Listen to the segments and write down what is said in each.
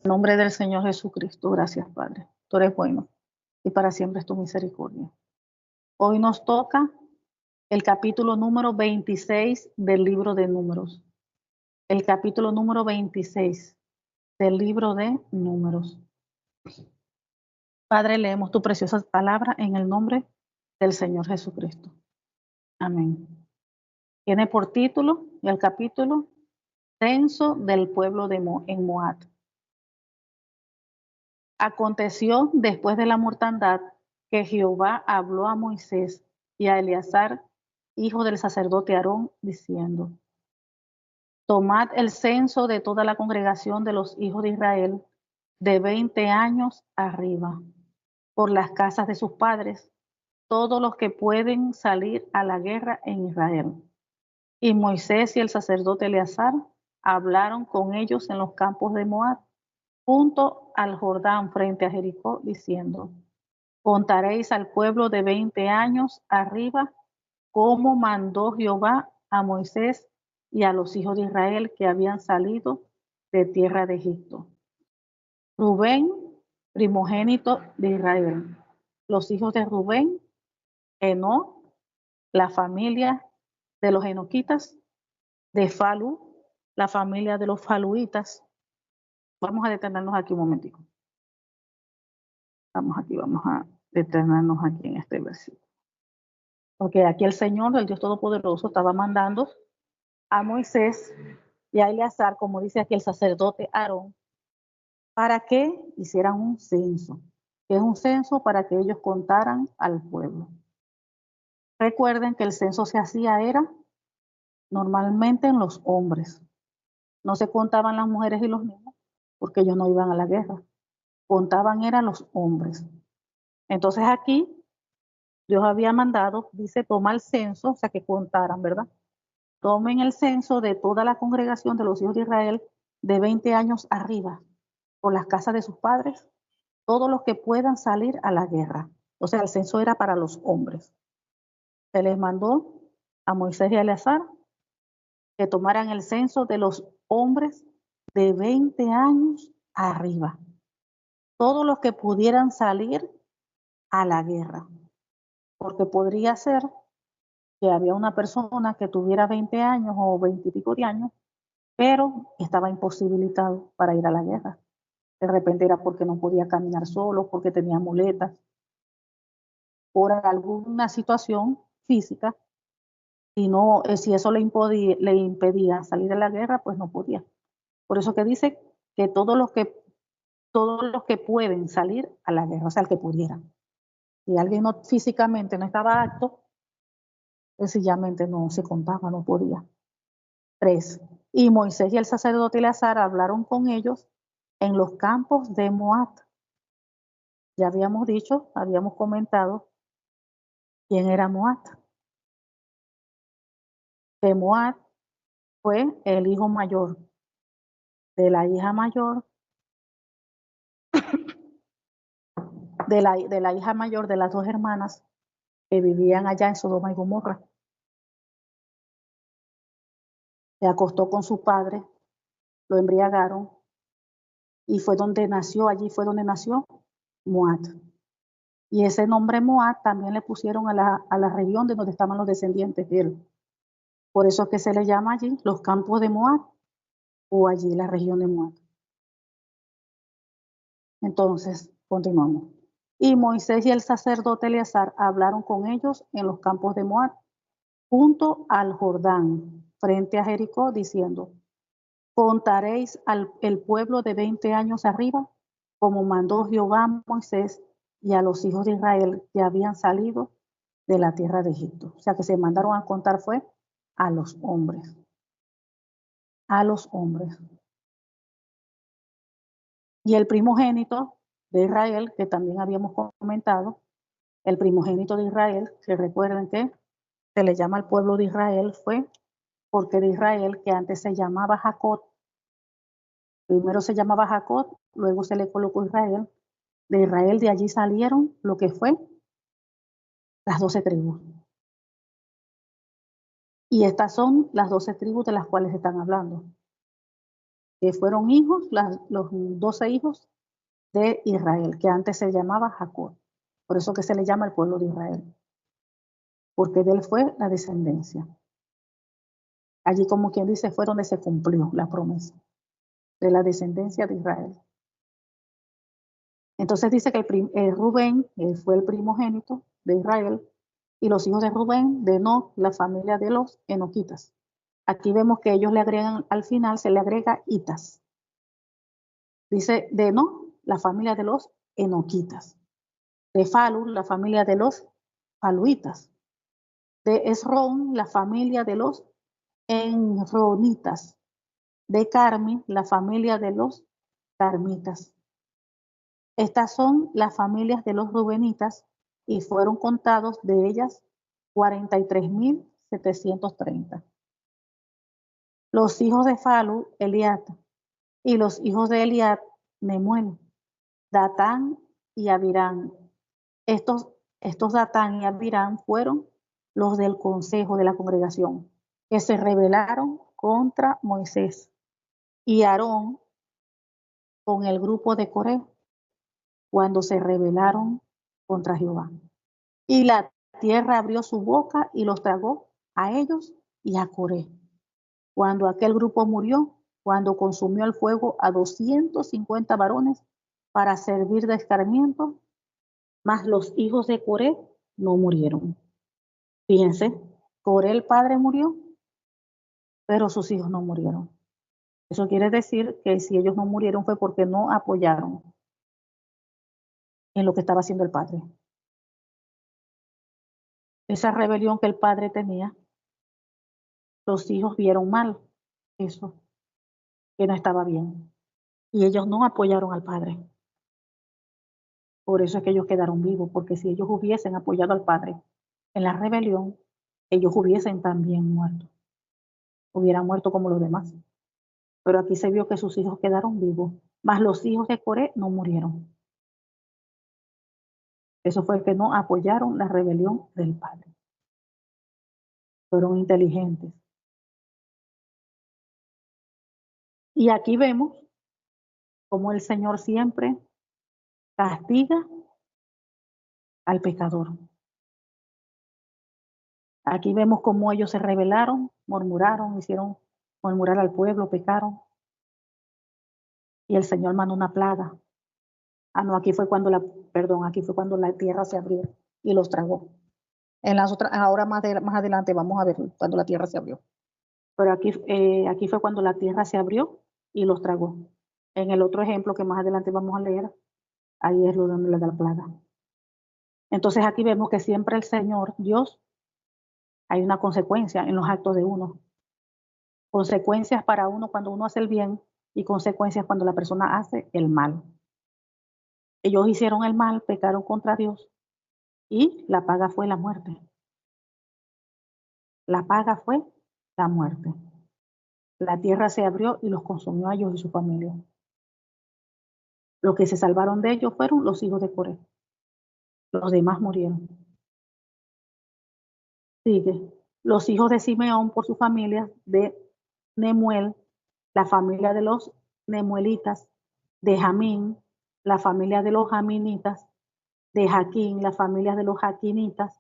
En nombre del Señor Jesucristo, gracias Padre. Tú eres bueno y para siempre es tu misericordia. Hoy nos toca el capítulo número 26 del libro de Números. El capítulo número 26 del libro de Números. Padre, leemos tu preciosa palabra en el nombre del Señor Jesucristo. Amén. Tiene por título el capítulo Censo del pueblo de en Moab. Aconteció después de la mortandad que Jehová habló a Moisés y a Eleazar, hijo del sacerdote Aarón, diciendo: Tomad el censo de toda la congregación de los hijos de Israel de 20 años arriba, por las casas de sus padres, todos los que pueden salir a la guerra en Israel. Y Moisés y el sacerdote Eleazar hablaron con ellos en los campos de Moab, junto al Jordán frente a Jericó, diciendo: Contaréis al pueblo de 20 años arriba, como mandó Jehová a Moisés y a los hijos de Israel que habían salido de tierra de Egipto. Rubén, primogénito de Israel. Los hijos de Rubén: Enoc, la familia de los enoquitas; de Falu, la familia de los faluitas. Vamos a detenernos aquí un momentico. Vamos a detenernos aquí en este versículo. Porque aquí el Señor, el Dios Todopoderoso, estaba mandando a Moisés y a Eleazar, como dice aquí el sacerdote Aarón, para que hicieran un censo. Que es un censo para que ellos contaran al pueblo. Recuerden que el censo se hacía era normalmente en los hombres. No se contaban las mujeres y los niños porque ellos no iban a la guerra. Contaban eran los hombres. Entonces aquí Dios había mandado, dice, toma el censo, o sea que contaran, ¿verdad? Tomen el censo de toda la congregación de los hijos de Israel de 20 años arriba, por las casas de sus padres, todos los que puedan salir a la guerra. O sea, el censo era para los hombres. Se les mandó a Moisés y a Eleazar que tomaran el censo de los hombres de 20 años arriba. Todos los que pudieran salir a la guerra. Porque podría ser que había una persona que tuviera 20 años o 20 y pico de años, pero estaba imposibilitado para ir a la guerra. De repente era porque no podía caminar solo, porque tenía muletas, por alguna situación física, y no, si eso le impedía salir a la guerra, pues no podía. Por eso que dice que todos los que pueden salir a la guerra, o sea, el que pudieran. Si alguien no, físicamente no estaba apto, sencillamente no se contaba, no podía. 3. Y Moisés y el sacerdote Eleazar hablaron con ellos en los campos de Moab. Ya habíamos dicho, habíamos comentado quién era Moab. Que Moab fue el hijo mayor de la hija mayor, de la hija mayor de las dos hermanas que vivían allá en Sodoma y Gomorra. Se acostó con su padre, lo embriagaron y fue donde nació, allí fue donde nació Moab. Y ese nombre Moab también le pusieron a la región de donde estaban los descendientes de él. Por eso es que se le llama allí los campos de Moab o allí la región de Moab. Entonces, continuamos. Y Moisés y el sacerdote Eleazar hablaron con ellos en los campos de Moab, junto al Jordán, frente a Jericó, diciendo: Contaréis el pueblo de 20 años arriba, como mandó Jehová a Moisés y a los hijos de Israel que habían salido de la tierra de Egipto. O sea que se mandaron a contar fue a los hombres. A los hombres. Y el primogénito de Israel, que también habíamos comentado, el primogénito de Israel, que recuerden que se le llama al pueblo de Israel, fue porque de Israel, que antes se llamaba Jacob, primero se llamaba Jacob, luego se le colocó Israel. De Israel, de allí salieron lo que fue las 12 tribus. Y estas son las 12 tribus de las cuales están hablando. que fueron los 12 hijos de Israel, que antes se llamaba Jacob. Por eso que se le llama el pueblo de Israel, porque de él fue la descendencia. Allí, como quien dice, fue donde se cumplió la promesa de la descendencia de Israel. Entonces dice que Rubén fue el primogénito de Israel, y los hijos de Rubén, de Enoc, la familia de los enoquitas. Aquí vemos que ellos le agregan, al final se le agrega itas. Dice de Enoc, la familia de los enoquitas. De Falu, la familia de los faluitas. De Esrón, la familia de los enronitas. De Carmi, la familia de los carmitas. Estas son las familias de los rubenitas, y fueron contados de ellas 43.730. Los hijos de Falu, Eliat, y los hijos de Eliat, Nemuel, Datán y Abirán. Estos Datán y Abirán fueron los del consejo de la congregación, que se rebelaron contra Moisés y Aarón con el grupo de Coré, cuando se rebelaron contra Jehová. Y la tierra abrió su boca y los tragó a ellos y a Coré. Cuando aquel grupo murió, cuando consumió el fuego a 250 varones para servir de escarmiento, mas los hijos de Coré no murieron. Fíjense, Coré el padre murió, pero sus hijos no murieron. Eso quiere decir que si ellos no murieron fue porque no apoyaron en lo que estaba haciendo el padre. Esa rebelión que el padre tenía, los hijos vieron mal eso, que no estaba bien. Y ellos no apoyaron al padre. Por eso es que ellos quedaron vivos, porque si ellos hubiesen apoyado al padre en la rebelión, ellos hubiesen también muerto. Hubieran muerto como los demás. Pero aquí se vio que sus hijos quedaron vivos, mas los hijos de Coré no murieron. Eso fue que no apoyaron la rebelión del padre. Fueron inteligentes. Y aquí vemos cómo el Señor siempre castiga al pecador. Aquí vemos cómo ellos se rebelaron, murmuraron, hicieron murmurar al pueblo, pecaron. Y el Señor mandó una plaga. No, aquí fue cuando aquí fue cuando la tierra se abrió y los tragó. En las otras, ahora más adelante vamos a ver cuando la tierra se abrió. Pero aquí fue cuando la tierra se abrió y los tragó. En el otro ejemplo que más adelante vamos a leer, ahí es donde le da la plaga. Entonces aquí vemos que siempre el Señor, Dios, hay una consecuencia en los actos de uno. Consecuencias para uno cuando uno hace el bien y consecuencias cuando la persona hace el mal. Ellos hicieron el mal, pecaron contra Dios y la paga fue la muerte. La paga fue la muerte. La tierra se abrió y los consumió a ellos y su familia. Los que se salvaron de ellos fueron los hijos de Coré. Los demás murieron. Sigue. Los hijos de Simeón por su familia, de Nemuel, la familia de los Nemuelitas, de Jamín, la familia de los Jaminitas, de Jaquín, la familia de los Jaquinitas,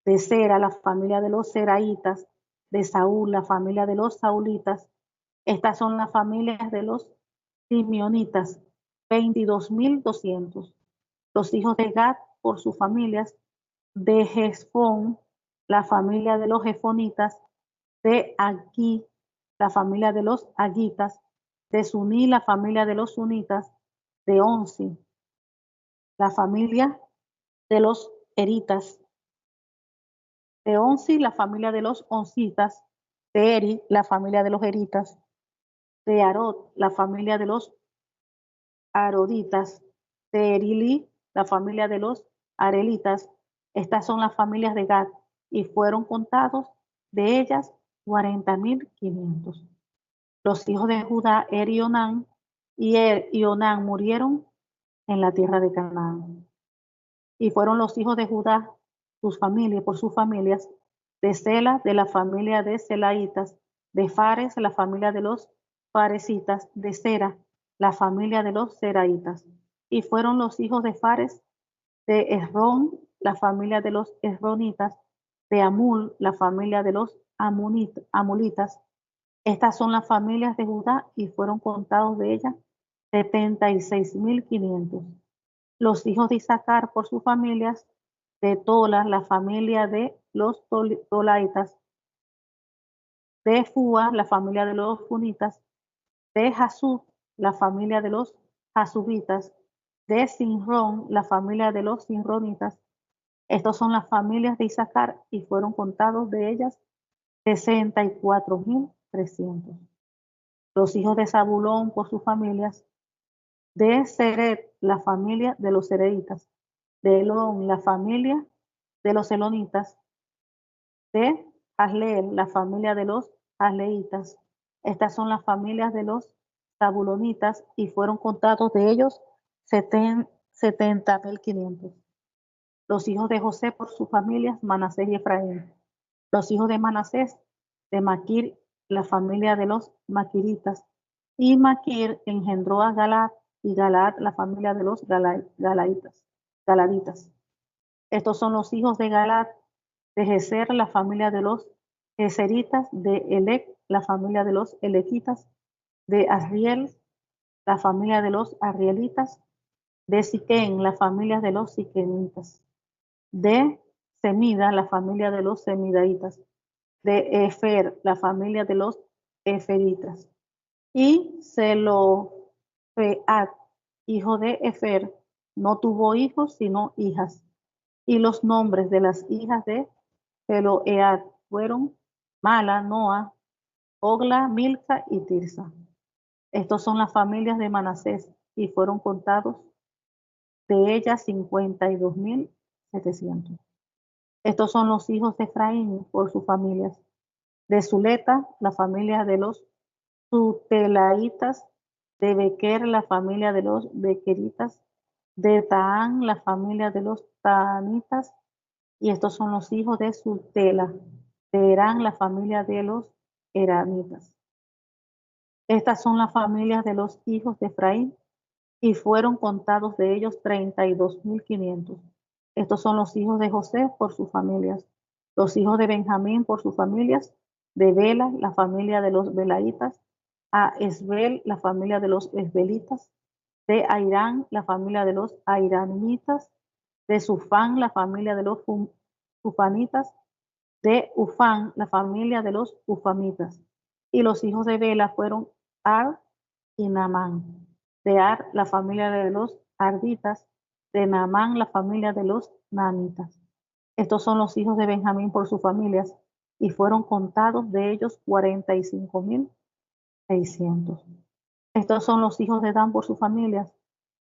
de Sera, la familia de los Seraitas, de Saúl, la familia de los Saulitas. Estas son las familias de los Simeonitas, 22.200. Los hijos de Gad por sus familias, de Gesfón, la familia de los Jefonitas, de Agui, la familia de los Agitas, de Suní, la familia de los Sunitas, de Onsi, la familia de los Eritas, de Onsi, la familia de los Oncitas, de Eri, la familia de los Eritas, de Arod, la familia de los Aroditas, de Erili, la familia de los Arelitas. Estas son las familias de Gad, y fueron contados de ellas 40.500. Los hijos de Judá, y Onán, y Onán murieron en la tierra de Canaán. Y fueron los hijos de Judá, sus familias, por sus familias, de Sela, de la familia de Selaitas, de Fares, la familia de los faresitas; de Zera, la familia de los zeraitas. Y fueron los hijos de Fares: de Esrón, la familia de los esronitas; de Amul, la familia de los amulitas. Estas son las familias de Judá, y fueron contados de ellas 76.500. Los hijos de Isaacar por sus familias: de Tola, la familia de los tolaitas; de Fua, la familia de los funitas; de Jasub, la familia de los jasubitas; de Sinrón, la familia de los sinronitas. Estas son las familias de Isaacar, y fueron contados de ellas 64.300. Los hijos de Zabulón por sus familias: de Seret, la familia de los sereditas; de Elón, la familia de los elonitas; de Jahleel, la familia de los jahleitas. Estas son las familias de los zabulonitas, y fueron contados de ellos 70.500. Los hijos de José por sus familias: Manasés y Efraín. Los hijos de Manasés: de Maquir, la familia de los maquiritas. Y Maquir engendró a Galaad, y Galaad la familia de los galaditas. Estos son los hijos de Galaad: de Geser, la familia de los geseritas; de Elec, la familia de los elequitas; de Asriel, la familia de los arrielitas; de Siquén, la familia de los siquemitas; de Semida, la familia de los semidaitas; de Efer, la familia de los eferitas. Y Zelofead, hijo de Efer, no tuvo hijos sino hijas. Y los nombres de las hijas de Zeloead fueron Mala, Noa, Ogla, Milca y Tirsa. Estos son las familias de Manasés, y fueron contados de ellas 52.700. Estos son los hijos de Efraín por sus familias: de Zuleta, la familia de los Zutelaitas; de Bequer, la familia de los Bequeritas; de Taán, la familia de los Taanitas. Y estos son los hijos de Zutela; de Herán, la familia de los Eranitas. Estas son las familias de los hijos de Efraín, y fueron contados de ellos 32.500. Estos son los hijos de José por sus familias: los hijos de Benjamín por sus familias: de Bela, la familia de los belaitas; a Esbel, la familia de los esbelitas; de Airán, la familia de los airanitas; de Sufán, la familia de los sufanitas; de Ufán, la familia de los ufamitas. Y los hijos de Bela fueron Ar y Naamán. De Ar, la familia de los arditas; de Naamán, la familia de los naamitas. Estos son los hijos de Benjamín por sus familias, y fueron contados de ellos 45.600. Estos son los hijos de Dan por sus familias: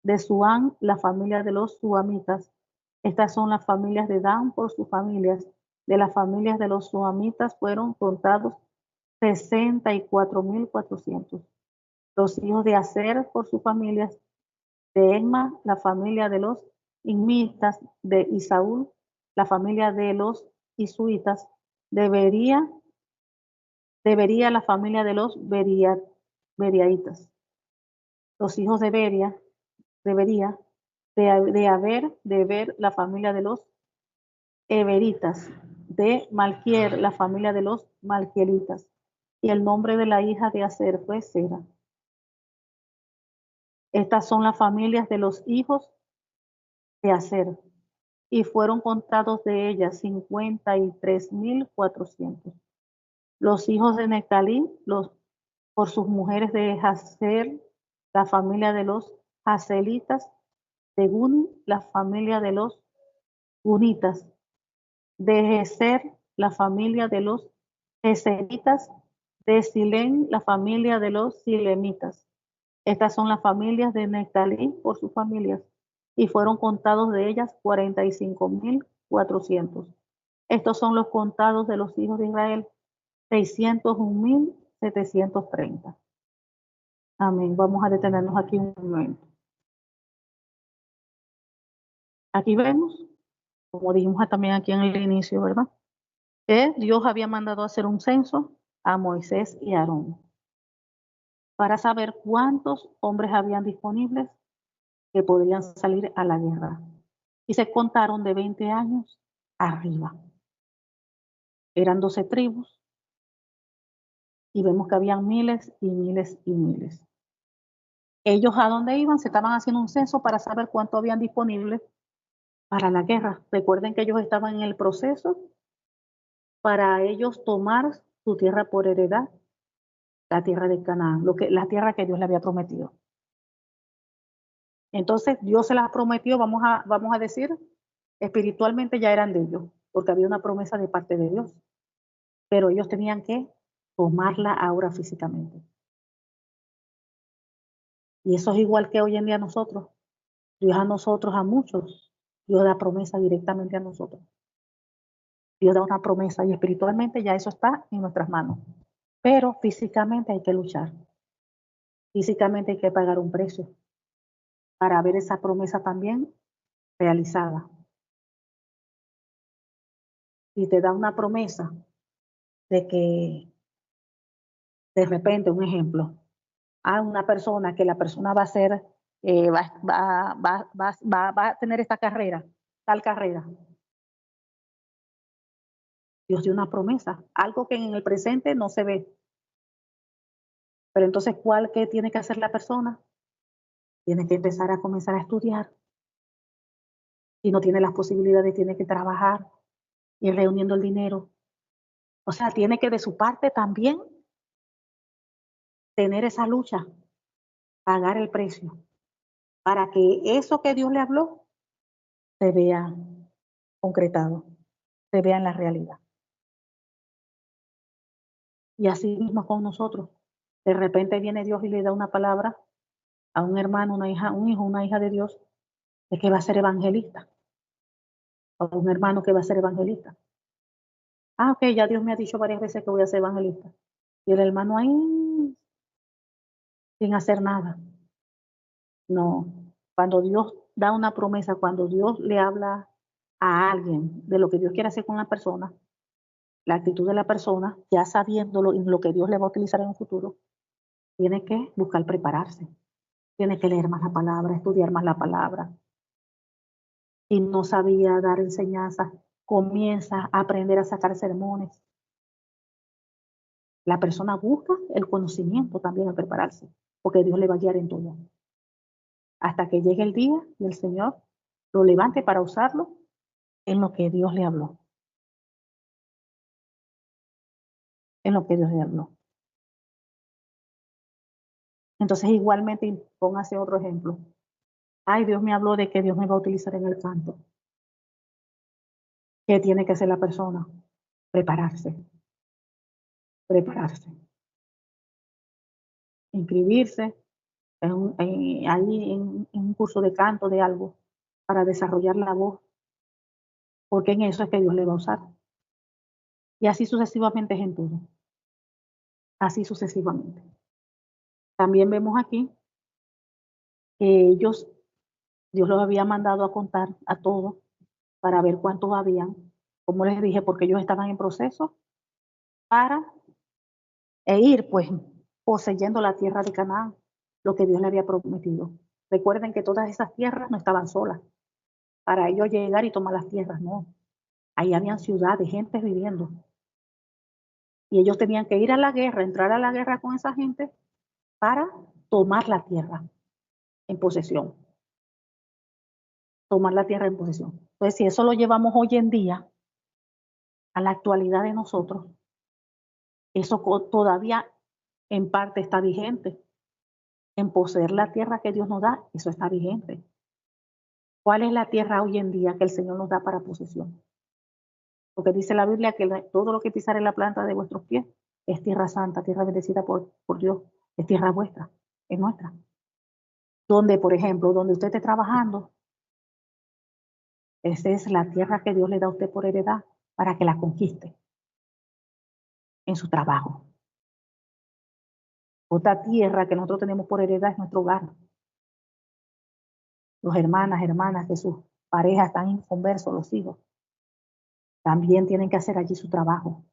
de Suán, la familia de los suamitas. Estas son las familias de Dan por sus familias. De las familias de los suamitas fueron contados 64.400. Los hijos de Aser por sus familias: de Emma, la familia de los inmitas; de Isaúl, la familia de los isuitas; de Bería, la familia de los beriaitas. Los hijos de Beria, de Aver, la familia de los eberitas; de Malquier, la familia de los malquielitas. Y el nombre de la hija de Aser fue Sera. Estas son las familias de los hijos de Aser, y fueron contados de ellas 53.400. Los hijos de Nectalí, por sus mujeres: de Jazer, la familia de los jazelitas; de Guni, la familia de los gunitas; de Geser, la familia de los geseritas; de Silén, la familia de los silemitas. Estas son las familias de Nectalí por sus familias, y fueron contados de ellas 45.400. Estos son los contados de los hijos de Israel: 601.730. Amén. Vamos a detenernos aquí un momento. Aquí vemos, como dijimos también aquí en el inicio, ¿verdad? Que Dios había mandado hacer un censo a Moisés y a Aarón. para saber cuántos hombres habían disponibles que podrían salir a la guerra. Y se contaron de 20 años arriba. Eran 12 tribus y vemos que habían miles y miles y miles. Ellos a dónde iban, se estaban haciendo un censo para saber cuánto habían disponible para la guerra. Recuerden que ellos estaban en el proceso para ellos tomar su tierra por heredad, la tierra de Canaán, la tierra que Dios le había prometido. Entonces Dios se las prometió, vamos a decir, espiritualmente ya eran de ellos, porque había una promesa de parte de Dios, pero ellos tenían que tomarla ahora físicamente. Y eso es igual que hoy en día nosotros. Dios a nosotros, a muchos, Dios da promesa directamente a nosotros. Dios da una promesa y espiritualmente ya eso está en nuestras manos. Pero físicamente hay que luchar. Físicamente hay que pagar un precio para ver esa promesa también realizada. Y te da una promesa de que de repente, un ejemplo, a una persona que la persona va a ser, va a tener esta carrera, tal carrera. Dios dio una promesa, algo que en el presente no se ve. Pero entonces, ¿qué tiene que hacer la persona? Tiene que empezar a comenzar a estudiar. Si no tiene las posibilidades, tiene que trabajar, ir reuniendo el dinero. O sea, tiene que de su parte también tener esa lucha, pagar el precio, para que eso que Dios le habló se vea concretado, se vea en la realidad. Y así mismo con nosotros. De repente viene Dios y le da una palabra a un hermano, una hija, un hijo, una hija de Dios, de que va a ser evangelista. O un hermano que va a ser evangelista. Ah, ok, ya Dios me ha dicho varias veces que voy a ser evangelista. Y el hermano ahí, sin hacer nada. No. Cuando Dios da una promesa, cuando Dios le habla a alguien de lo que Dios quiere hacer con la persona, la actitud de la persona, ya sabiéndolo y lo que Dios le va a utilizar en un futuro, tiene que buscar prepararse. Tiene que leer más la palabra, estudiar más la palabra. Si no sabía dar enseñanza, comienza a aprender a sacar sermones. La persona busca el conocimiento también al prepararse, porque Dios le va a guiar en todo. Hasta que llegue el día y el Señor lo levante para usarlo en lo que Dios le habló. En lo que Dios le habló. Entonces, igualmente, póngase otro ejemplo. Ay, Dios me habló de que Dios me va a utilizar en el canto. ¿Qué tiene que hacer la persona? Prepararse. Prepararse. Inscribirse en un curso de canto de algo para desarrollar la voz, porque en eso es que Dios le va a usar. Y así sucesivamente es en todo. Así sucesivamente. También vemos aquí que Dios los había mandado a contar a todos para ver cuántos habían, como les dije, porque ellos estaban en proceso para ir pues poseyendo la tierra de Canaán, lo que Dios le había prometido. Recuerden que todas esas tierras no estaban solas. Para ellos llegar y tomar las tierras, no. Ahí habían ciudades, gente viviendo. Y ellos tenían que ir a la guerra, entrar a la guerra con esa gente para tomar la tierra en posesión. Tomar la tierra en posesión. Entonces, si eso lo llevamos hoy en día a la actualidad de nosotros, eso todavía en parte está vigente. En poseer la tierra que Dios nos da, eso está vigente. ¿Cuál es la tierra hoy en día que el Señor nos da para posesión? Porque dice la Biblia que todo lo que pisare la planta de vuestros pies es tierra santa, tierra bendecida por Dios, es tierra vuestra, es nuestra. Donde, por ejemplo, donde usted esté trabajando, esa es la tierra que Dios le da a usted por heredad para que la conquiste en su trabajo. Otra tierra que nosotros tenemos por heredad es nuestro hogar. Los hermanas que sus parejas están inconversos, los hijos, también tienen que hacer allí su trabajo.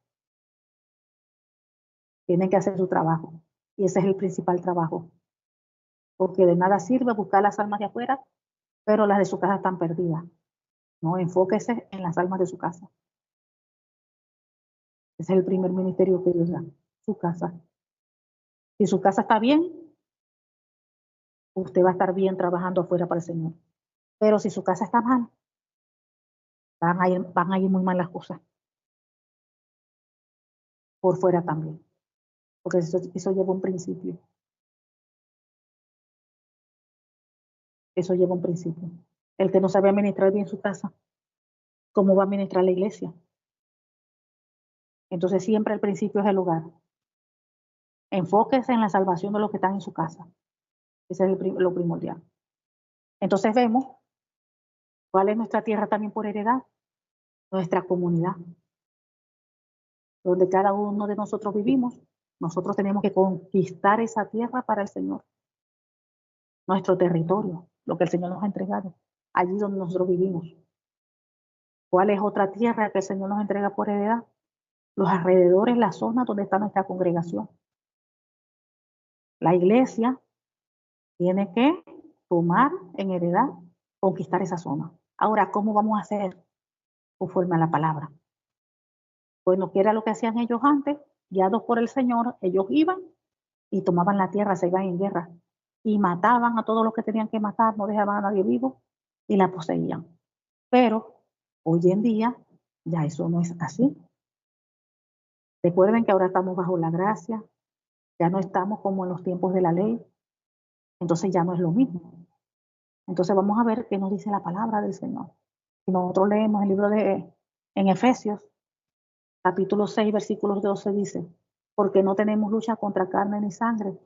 Tienen que hacer su trabajo. Y ese es el principal trabajo. Porque de nada sirve buscar las almas de afuera, pero las de su casa están perdidas. No, enfóquese en las almas de su casa. Ese es el primer ministerio que Dios da, su casa. Si su casa está bien, usted va a estar bien trabajando afuera para el Señor. Pero si su casa está mal, van a ir muy mal las cosas. Por fuera también. Porque eso lleva un principio. Eso lleva un principio. El que no sabe administrar bien su casa, ¿cómo va a administrar la iglesia? Entonces siempre el principio es el hogar. Enfóquese en la salvación de los que están en su casa. Ese es lo primordial. Entonces vemos cuál es nuestra tierra también por heredad, nuestra comunidad, donde cada uno de nosotros vivimos. Nosotros tenemos que conquistar esa tierra para el Señor, nuestro territorio, lo que el Señor nos ha entregado, allí donde nosotros vivimos. ¿Cuál es otra tierra que el Señor nos entrega por heredad? Los alrededores, la zona donde está nuestra congregación. La iglesia tiene que tomar en heredad, conquistar esa zona. Ahora, ¿cómo vamos a hacer? Conforme a la palabra. Bueno, que era lo que hacían ellos antes, guiados por el Señor, ellos iban y tomaban la tierra, se iban en guerra y mataban a todos los que tenían que matar, no dejaban a nadie vivo y la poseían. Pero hoy en día ya eso no es así. Recuerden que ahora estamos bajo la gracia, ya no estamos como en los tiempos de la ley, entonces ya no es lo mismo. Entonces vamos a ver qué nos dice la palabra del Señor. Si nosotros leemos el libro en Efesios, capítulo 6, versículos 12 dice, porque no tenemos lucha contra carne ni sangre,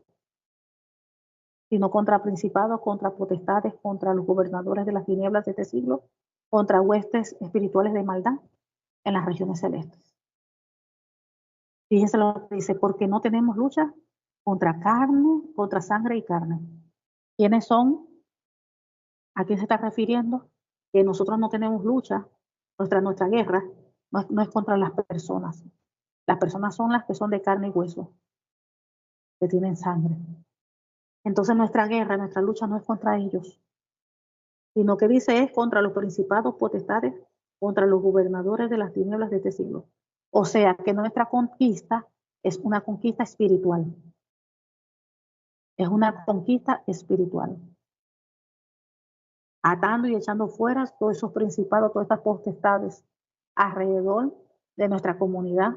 sino contra principados, contra potestades, contra los gobernadores de las tinieblas de este siglo, contra huestes espirituales de maldad en las regiones celestes. Fíjense lo que dice, porque no tenemos lucha contra carne, contra sangre y carne. ¿Quiénes son? ¿A quién se está refiriendo? Que nosotros no tenemos lucha, nuestra guerra no es contra las personas. Las personas son las que son de carne y hueso, que tienen sangre. Entonces nuestra guerra, nuestra lucha no es contra ellos, sino que dice es contra los principados, potestades, contra los gobernadores de las tinieblas de este siglo. O sea que nuestra conquista es una conquista espiritual. Es una conquista espiritual. Atando y echando fuera todos esos principados, todas estas potestades alrededor de nuestra comunidad,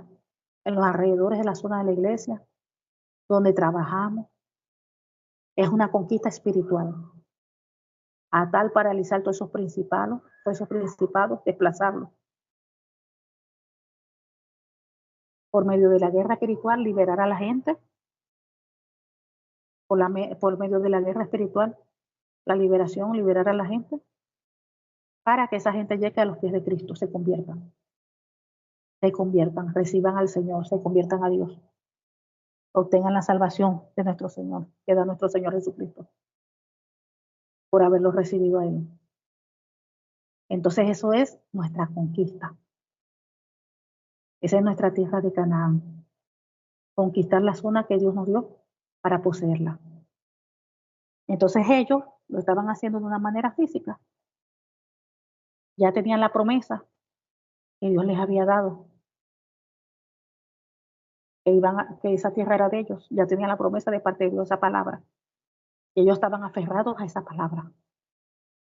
en los alrededores de la zona de la iglesia, donde trabajamos. Es una conquista espiritual. A tal paralizar todos esos principados, desplazarlos. Por medio de la guerra espiritual, liberar a la gente. Por medio de la guerra espiritual, la liberación, liberar a la gente, para que esa gente llegue a los pies de Cristo, se conviertan, reciban al Señor, se conviertan a Dios, obtengan la salvación de nuestro Señor, que da nuestro Señor Jesucristo, por haberlo recibido a Él. Entonces eso es nuestra conquista. Esa es nuestra tierra de Canaán. Conquistar la zona que Dios nos dio para poseerla. Entonces ellos lo estaban haciendo de una manera física. Ya tenían la promesa que Dios les había dado, que esa tierra era de ellos. Ya tenían la promesa de parte de Dios, esa palabra. Y ellos estaban aferrados a esa palabra.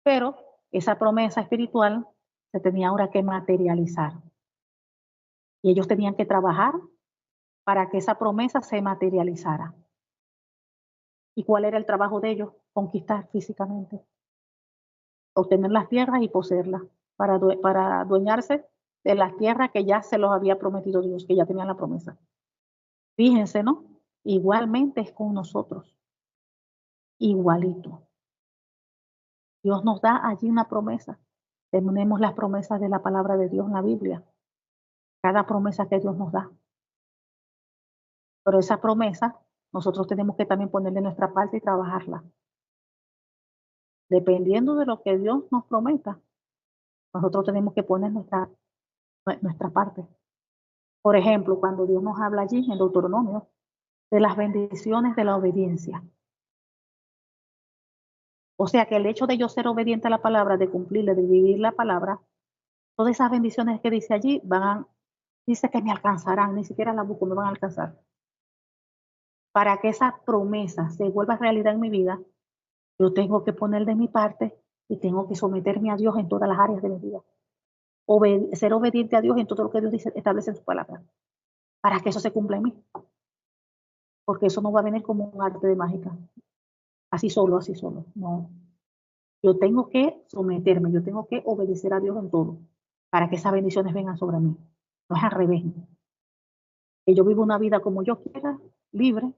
Pero esa promesa espiritual se tenía ahora que materializar. Y ellos tenían que trabajar para que esa promesa se materializara. ¿Y cuál era el trabajo de ellos? Conquistar físicamente, obtener las tierras y poseerlas, para adueñarse de las tierras que ya se los había prometido Dios, que ya tenían la promesa. Fíjense, ¿no? Igualmente es con nosotros. Igualito. Dios nos da allí una promesa. Tenemos las promesas de la palabra de Dios en la Biblia. Cada promesa que Dios nos da. Pero esa promesa nosotros tenemos que también ponerle nuestra parte y trabajarla. Dependiendo de lo que Dios nos prometa, nosotros tenemos que poner nuestra parte. Por ejemplo, cuando Dios nos habla allí en Deuteronomio, de las bendiciones de la obediencia. O sea que el hecho de yo ser obediente a la palabra, de cumplirle, de vivir la palabra, todas esas bendiciones que dice allí dice que me alcanzarán, ni siquiera las busco, me van a alcanzar. Para que esa promesa se vuelva realidad en mi vida, yo tengo que poner de mi parte y tengo que someterme a Dios en todas las áreas de mi vida. Ser obediente a Dios en todo lo que Dios dice, establece en su palabra, para que eso se cumpla en mí. Porque eso no va a venir como un arte de mágica, así solo, no. Yo tengo que someterme, yo tengo que obedecer a Dios en todo, para que esas bendiciones vengan sobre mí. No es al revés. Que yo vivo una vida como yo quiera, libre,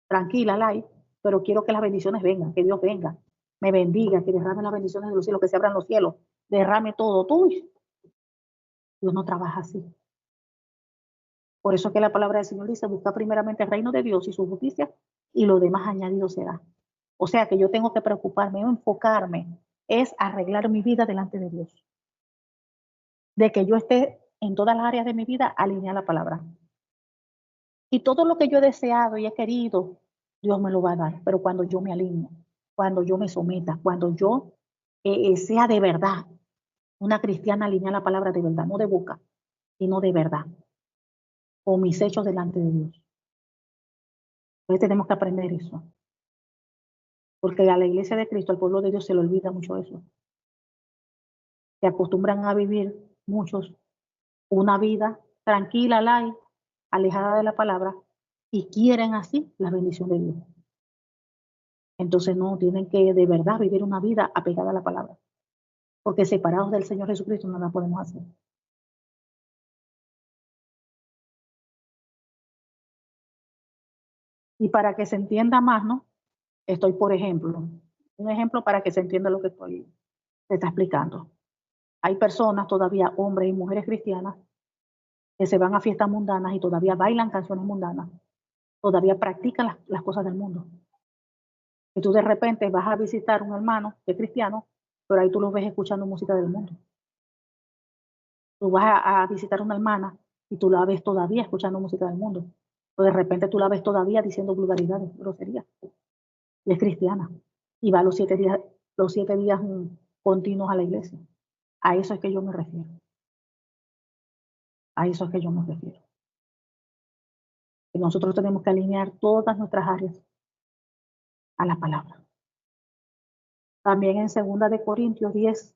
tranquila, light, pero quiero que las bendiciones vengan, que Dios venga, me bendiga, que derrame las bendiciones de los cielos, que se abran los cielos, derrame todo. Uy, Dios no trabaja así. Por eso que la palabra del Señor dice, busca primeramente el reino de Dios y su justicia, y lo demás añadido será. O sea que yo tengo que preocuparme, enfocarme, es arreglar mi vida delante de Dios. De que yo esté en todas las áreas de mi vida alineada a la palabra. Y todo lo que yo he deseado y he querido, Dios me lo va a dar. Pero cuando yo me alineo, cuando yo me someta, cuando yo sea de verdad una cristiana alineada a la palabra de verdad, no de boca, sino de verdad, con mis hechos delante de Dios. Entonces tenemos que aprender eso. Porque a la iglesia de Cristo, al pueblo de Dios, se le olvida mucho eso. Se acostumbran a vivir muchos una vida tranquila, light, alejada de la palabra, y quieren así la bendición de Dios. Entonces no, tienen que de verdad vivir una vida apegada a la palabra. Porque separados del Señor Jesucristo no la podemos hacer. Y para que se entienda más, ¿no? Estoy, por ejemplo, un ejemplo para que se entienda lo que te está explicando. Hay personas todavía, hombres y mujeres cristianas, que se van a fiestas mundanas y todavía bailan canciones mundanas, todavía practican las cosas del mundo. Y tú de repente vas a visitar un hermano que es cristiano, pero ahí tú lo ves escuchando música del mundo. Tú vas a visitar una hermana y tú la ves todavía escuchando música del mundo. O de repente tú la ves todavía diciendo vulgaridades, groserías. Y es cristiana. Y va los 7 días continuos a la iglesia. A eso es que yo me refiero. A eso es que yo me refiero. Que nosotros tenemos que alinear todas nuestras áreas a la palabra. También en 2 Corintios 10,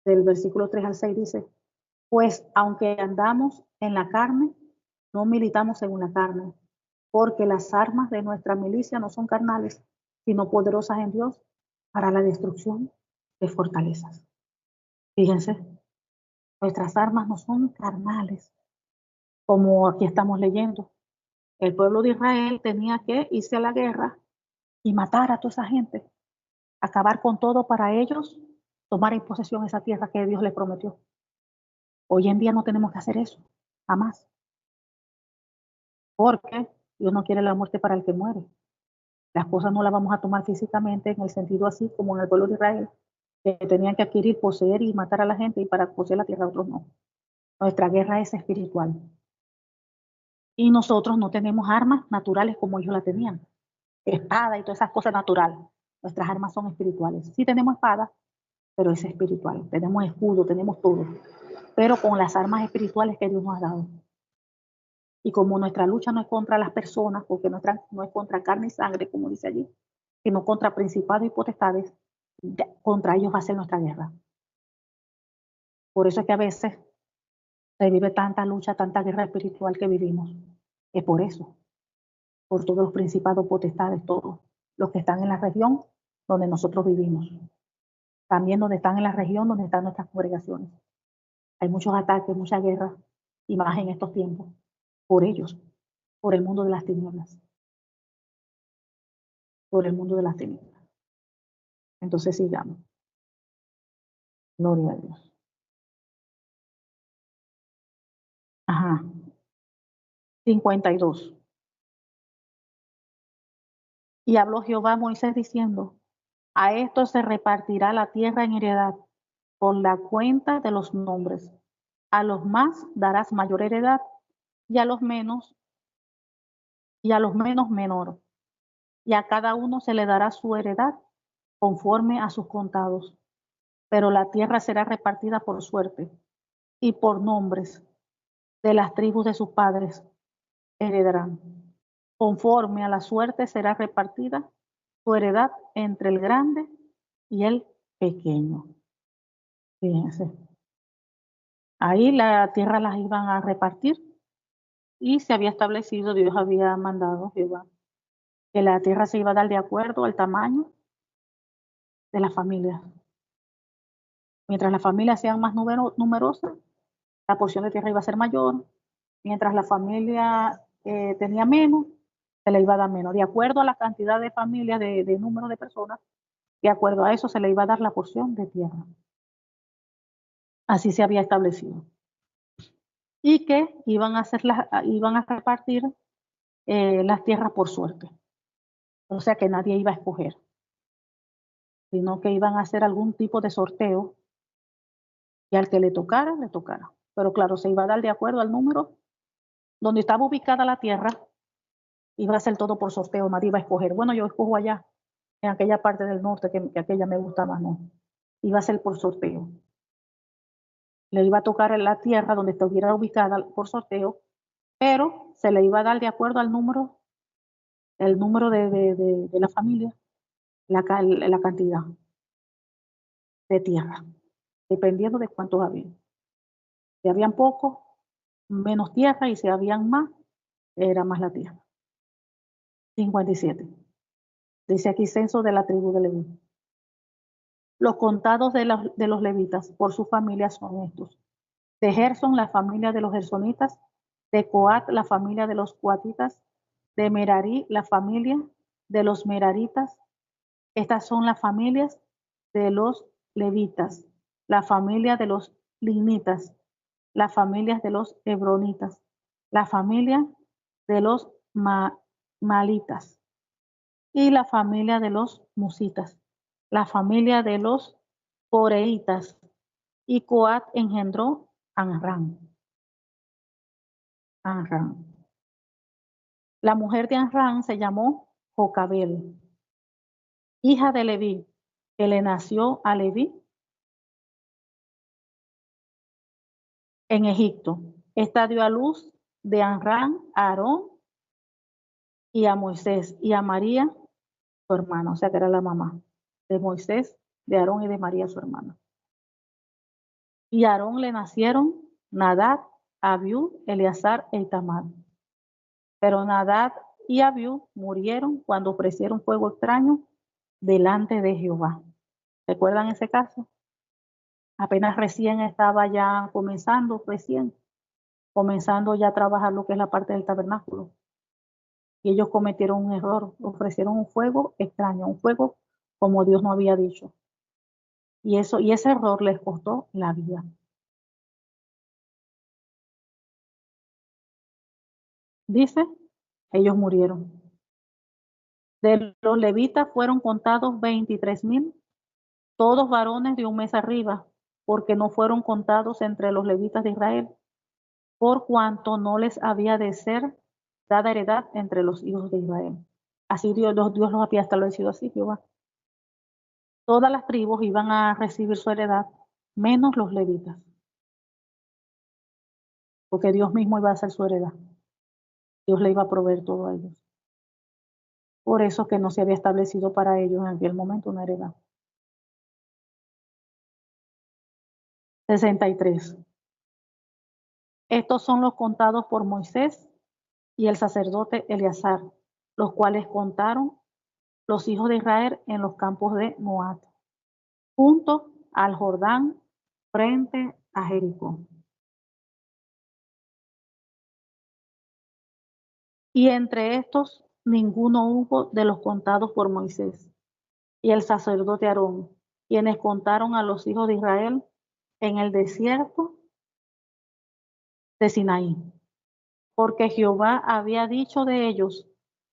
del versículo 3 al 6 dice, pues aunque andamos en la carne, no militamos según la carne, porque las armas de nuestra milicia no son carnales, sino poderosas en Dios para la destrucción de fortalezas. Fíjense, nuestras armas no son carnales, como aquí estamos leyendo. El pueblo de Israel tenía que irse a la guerra y matar a toda esa gente, acabar con todo para ellos, tomar en posesión esa tierra que Dios les prometió. Hoy en día no tenemos que hacer eso, jamás, porque Dios no quiere la muerte para el que muere. Las cosas no las vamos a tomar físicamente en el sentido así como en el pueblo de Israel, que tenían que adquirir, poseer y matar a la gente y para poseer la tierra otros no. Nuestra guerra es espiritual. Y nosotros no tenemos armas naturales como ellos la tenían. Espada y todas esas cosas naturales. Nuestras armas son espirituales. Sí tenemos espada, pero es espiritual. Tenemos escudo, tenemos todo. Pero con las armas espirituales que Dios nos ha dado. Y como nuestra lucha no es contra las personas, porque no es contra carne y sangre, como dice allí, sino contra principados y potestades, contra ellos va a ser nuestra guerra. Por eso es que a veces se vive tanta lucha, tanta guerra espiritual que vivimos. Es por eso, por todos los principados, potestades, todos los que están en la región donde nosotros vivimos. También donde están en la región donde están nuestras congregaciones. Hay muchos ataques, mucha guerra, y más en estos tiempos, por ellos, por el mundo de las tinieblas. Por el mundo de las tinieblas. Entonces sigamos. Gloria a Dios. Ajá. 52. Y habló Jehová a Moisés diciendo, a esto se repartirá la tierra en heredad, por la cuenta de los nombres. A los más darás mayor heredad, y a los menos y a los menos menor, y a cada uno se le dará su heredad conforme a sus contados. Pero la tierra será repartida por suerte, y por nombres de las tribus de sus padres heredarán. Conforme a la suerte será repartida su heredad entre el grande y el pequeño. Fíjense. Ahí la tierra las iban a repartir y se había establecido, Dios había mandado, Jehová, que la tierra se iba a dar de acuerdo al tamaño de la familia. Mientras las familias sean más numerosas, la porción de tierra iba a ser mayor. Mientras la familia tenía menos, se le iba a dar menos. De acuerdo a la cantidad de familias, de número de personas, de acuerdo a eso se le iba a dar la porción de tierra. Así se había establecido. Y que iban a repartir las tierras por suerte. O sea que nadie iba a escoger, sino que iban a hacer algún tipo de sorteo y al que le tocara, le tocara. Pero claro, se iba a dar de acuerdo al número donde estaba ubicada la tierra, iba a ser todo por sorteo, nadie iba a escoger. Bueno, yo escojo allá, en aquella parte del norte, que aquella me gusta más, no. Iba a ser por sorteo. Le iba a tocar en la tierra donde estuviera ubicada por sorteo, pero se le iba a dar de acuerdo al número, el número de la familia, la cantidad de tierra, dependiendo de cuántos había. Si habían pocos, menos tierra, y si habían más, era más la tierra. 57. Dice aquí censo de la tribu de Leví. Los contados de los levitas por su familia son estos. De Gerson, la familia de los gersonitas. De Coat, la familia de los coatitas. De Merari, la familia de los meraritas. Estas son las familias de los levitas. La familia de los limnitas. Las familias de los hebronitas. La familia de los malitas. Y la familia de los musitas. La familia de los coreitas. Y Coat engendró Amram. La mujer de Amram se llamó Jocabel, hija de Leví, que le nació a Leví en Egipto. Esta dio a luz de Amram a Aarón y a Moisés y a María, su hermana, o sea que era la mamá de Moisés, de Aarón y de María, su hermana. Y a Aarón le nacieron Nadab, Abiú, Eleazar e Itamar. Pero Nadab y Abiú murieron cuando ofrecieron fuego extraño delante de Jehová. ¿Recuerdan ese caso? Apenas recién estaba ya comenzando ya a trabajar lo que es la parte del tabernáculo. Y ellos cometieron un error, ofrecieron un fuego extraño, un fuego como Dios no había dicho. Y ese error les costó la vida. Dice, ellos murieron. De los levitas fueron contados 23,000, todos varones de un mes arriba, porque no fueron contados entre los levitas de Israel, por cuanto no les había de ser dada heredad entre los hijos de Israel. Así Dios los había establecido así, Jehová. Todas las tribus iban a recibir su heredad, menos los levitas, porque Dios mismo iba a hacer su heredad. Dios le iba a proveer todo a ellos. Por eso que no se había establecido para ellos en aquel momento una heredad. 63. Estos son los contados por Moisés y el sacerdote Eleazar, los cuales contaron los hijos de Israel en los campos de Moab, junto al Jordán, frente a Jericó. Y entre estos ninguno hubo de los contados por Moisés y el sacerdote Aarón, quienes contaron a los hijos de Israel en el desierto de Sinaí. Porque Jehová había dicho de ellos,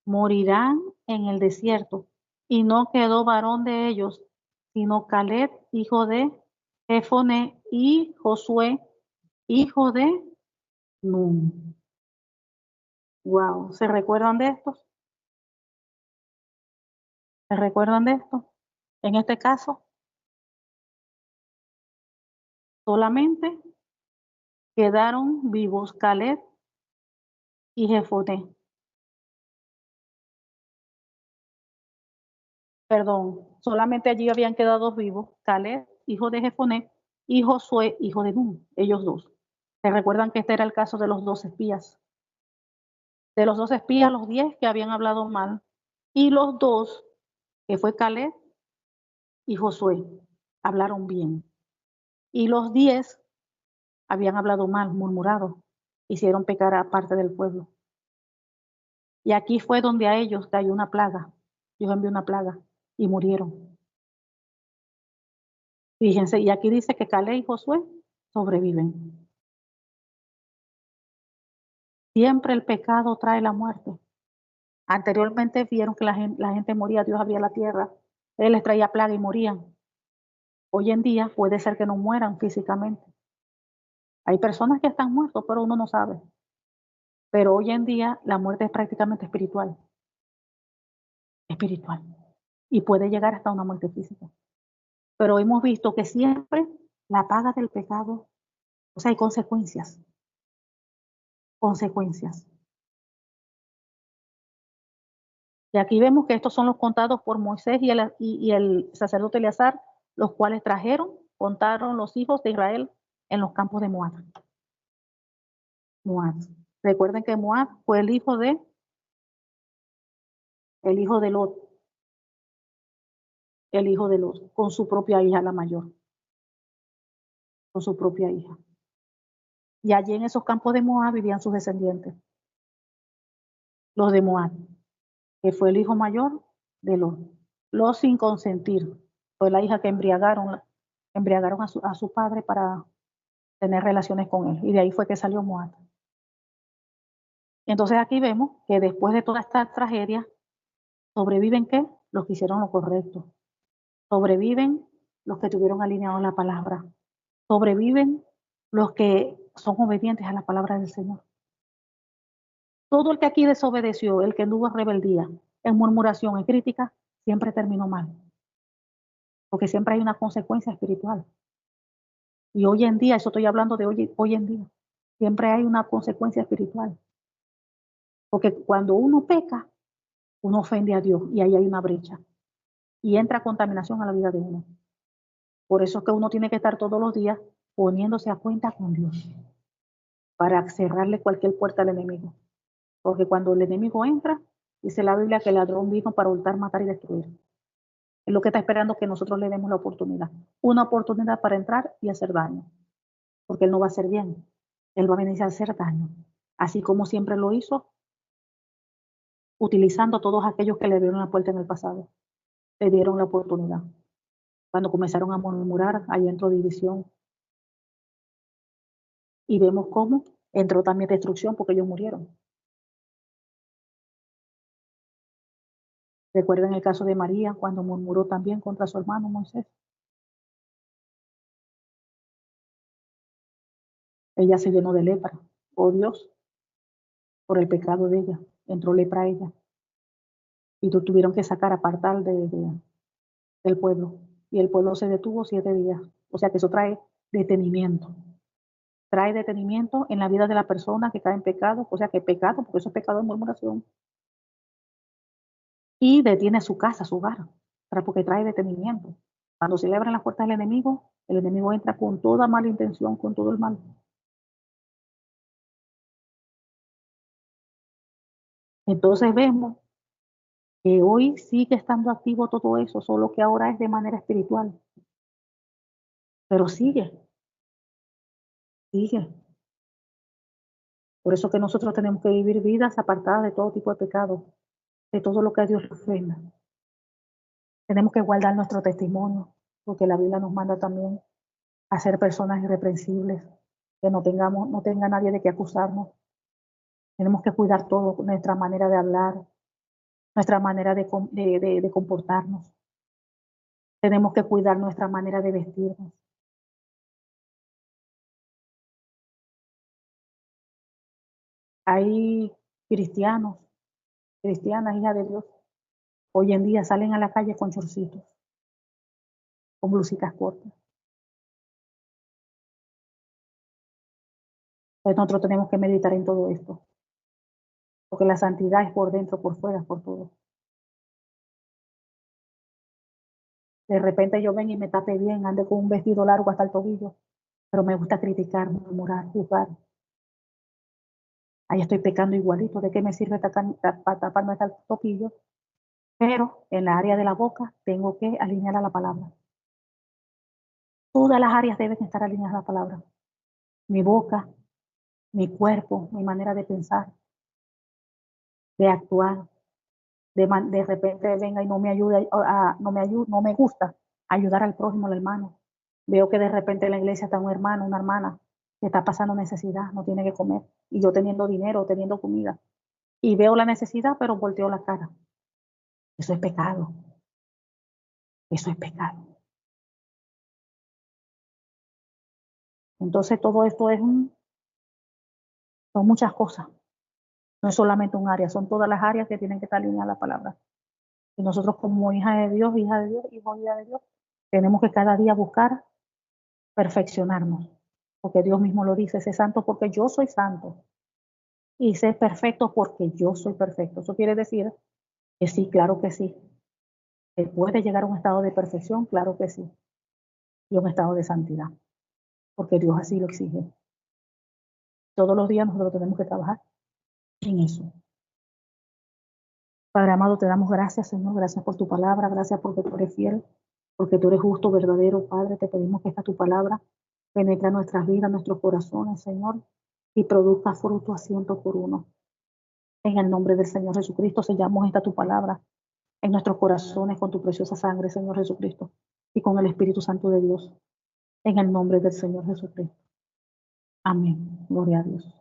morirán en el desierto, y no quedó varón de ellos, sino Caleb, hijo de Jefoné, y Josué, hijo de Nun. Wow, ¿se recuerdan de esto? ¿Se recuerdan de esto? En este caso, solamente quedaron vivos Caleb y Jefoné. Perdón, solamente allí habían quedado vivos Caleb, hijo de Jefoné, y Josué, hijo de Nun, ellos dos. ¿Se recuerdan que este era el caso de los 2 espías? De los 2 espías, los 10 que habían hablado mal, y los 2, que fue Caleb y Josué, hablaron bien. Y los 10 habían hablado mal, murmurado, hicieron pecar a parte del pueblo. Y aquí fue donde a ellos cayó una plaga. Dios envió una plaga y murieron. Fíjense, y aquí dice que Caleb y Josué sobreviven. Siempre el pecado trae la muerte. Anteriormente vieron que la gente moría, Dios abría la tierra, Él les traía plaga y morían. Hoy en día puede ser que no mueran físicamente. Hay personas que están muertos, pero uno no sabe. Pero hoy en día la muerte es prácticamente espiritual. Espiritual. Y puede llegar hasta una muerte física. Pero hemos visto que siempre la paga del pecado, o sea, hay consecuencias. Consecuencias. Y aquí vemos que estos son los contados por Moisés y el sacerdote Eleazar, los cuales contaron los hijos de Israel en los campos de Moab. Moab. Recuerden que Moab fue el hijo de Lot, con su propia hija, la mayor, con su propia hija. Y allí en esos campos de Moab vivían sus descendientes, los de Moab, que fue el hijo mayor de Lot. Lot sin consentir, fue la hija que embriagaron a su padre para tener relaciones con él. Y de ahí fue que salió Moab. Entonces aquí vemos que después de toda esta tragedia, sobreviven ¿qué? Los que hicieron lo correcto. Sobreviven los que tuvieron alineado la palabra. Sobreviven los que son obedientes a la palabra del Señor. Todo el que aquí desobedeció, el que anduvo en rebeldía, en murmuración, en crítica, siempre terminó mal. Porque siempre hay una consecuencia espiritual. Y hoy en día, eso estoy hablando de hoy en día, siempre hay una consecuencia espiritual. Porque cuando uno peca, uno ofende a Dios y ahí hay una brecha. Y entra contaminación a la vida de uno. Por eso es que uno tiene que estar todos los días poniéndose a cuenta con Dios para cerrarle cualquier puerta al enemigo. Porque cuando el enemigo entra, dice la Biblia que el ladrón vino para hurtar, matar y destruir. Es lo que está esperando que nosotros le demos la oportunidad. Una oportunidad para entrar y hacer daño. Porque él no va a hacer bien. Él va a venir a hacer daño. Así como siempre lo hizo, utilizando a todos aquellos que le dieron la puerta en el pasado. Le dieron la oportunidad. Cuando comenzaron a murmurar, ahí entró división. Y vemos cómo entró también destrucción porque ellos murieron. Recuerden el caso de María cuando murmuró también contra su hermano Moisés. Ella se llenó de lepra. Oh Dios, por el pecado de ella. Entró lepra a ella. Y tuvieron que apartar del pueblo. Y el pueblo se detuvo 7 días. O sea que eso trae detenimiento. Trae detenimiento en la vida de la persona que cae en pecado. O sea que pecado, porque eso es pecado de murmuración. Y detiene su casa, su hogar. Porque trae detenimiento. Cuando se le abren las puertas del enemigo, el enemigo entra con toda mala intención, con todo el mal. Entonces vemos que hoy sigue estando activo todo eso, solo que ahora es de manera espiritual. Pero sigue. Por eso que nosotros tenemos que vivir vidas apartadas de todo tipo de pecado, de todo lo que a Dios le ofenda. Tenemos que guardar nuestro testimonio, porque la Biblia nos manda también a ser personas irreprensibles, que no tenga nadie de qué acusarnos. Tenemos que cuidar todo, nuestra manera de hablar, nuestra manera de comportarnos. Tenemos que cuidar nuestra manera de vestirnos. Hay cristianos, cristianas, hijas de Dios, hoy en día salen a la calle con chorcitos, con blusitas cortas. Pues nosotros tenemos que meditar en todo esto, porque la santidad es por dentro, por fuera, por todo. De repente yo ven y me tape bien, ande con un vestido largo hasta el tobillo, pero me gusta criticar, murmurar, juzgar. Ahí estoy pecando igualito. ¿De qué me sirve taparme hasta el tobillo? Pero en la área de la boca tengo que alinear a la palabra. Todas las áreas deben estar alineadas a la palabra. Mi boca, mi cuerpo, mi manera de pensar, de actuar. De repente venga y no me ayuda, no me gusta ayudar al prójimo, al hermano. Veo que de repente en la iglesia está un hermano, una hermana que está pasando necesidad, no tiene que comer. Y yo teniendo dinero, teniendo comida. Y veo la necesidad, pero volteo la cara. Eso es pecado. Eso es pecado. Entonces todo esto son muchas cosas. No es solamente un área, son todas las áreas que tienen que estar alineadas a la palabra. Y nosotros como hija de Dios, hijos de Dios, tenemos que cada día buscar perfeccionarnos. Porque Dios mismo lo dice, sé santo porque yo soy santo. Y sé perfecto porque yo soy perfecto. Eso quiere decir que sí, claro que sí. ¿Se puede llegar a un estado de perfección? Claro que sí. Y un estado de santidad. Porque Dios así lo exige. Todos los días nosotros tenemos que trabajar en eso. Padre amado, te damos gracias, Señor. Gracias por tu palabra. Gracias porque tú eres fiel. Porque tú eres justo, verdadero, Padre. Te pedimos que esta tu palabra penetre nuestras vidas, nuestros corazones, Señor. Y produzca fruto a 100 por 1. En el nombre del Señor Jesucristo sellamos esta tu palabra en nuestros corazones con tu preciosa sangre, Señor Jesucristo, y con el Espíritu Santo de Dios, en el nombre del Señor Jesucristo. Amén. Gloria a Dios.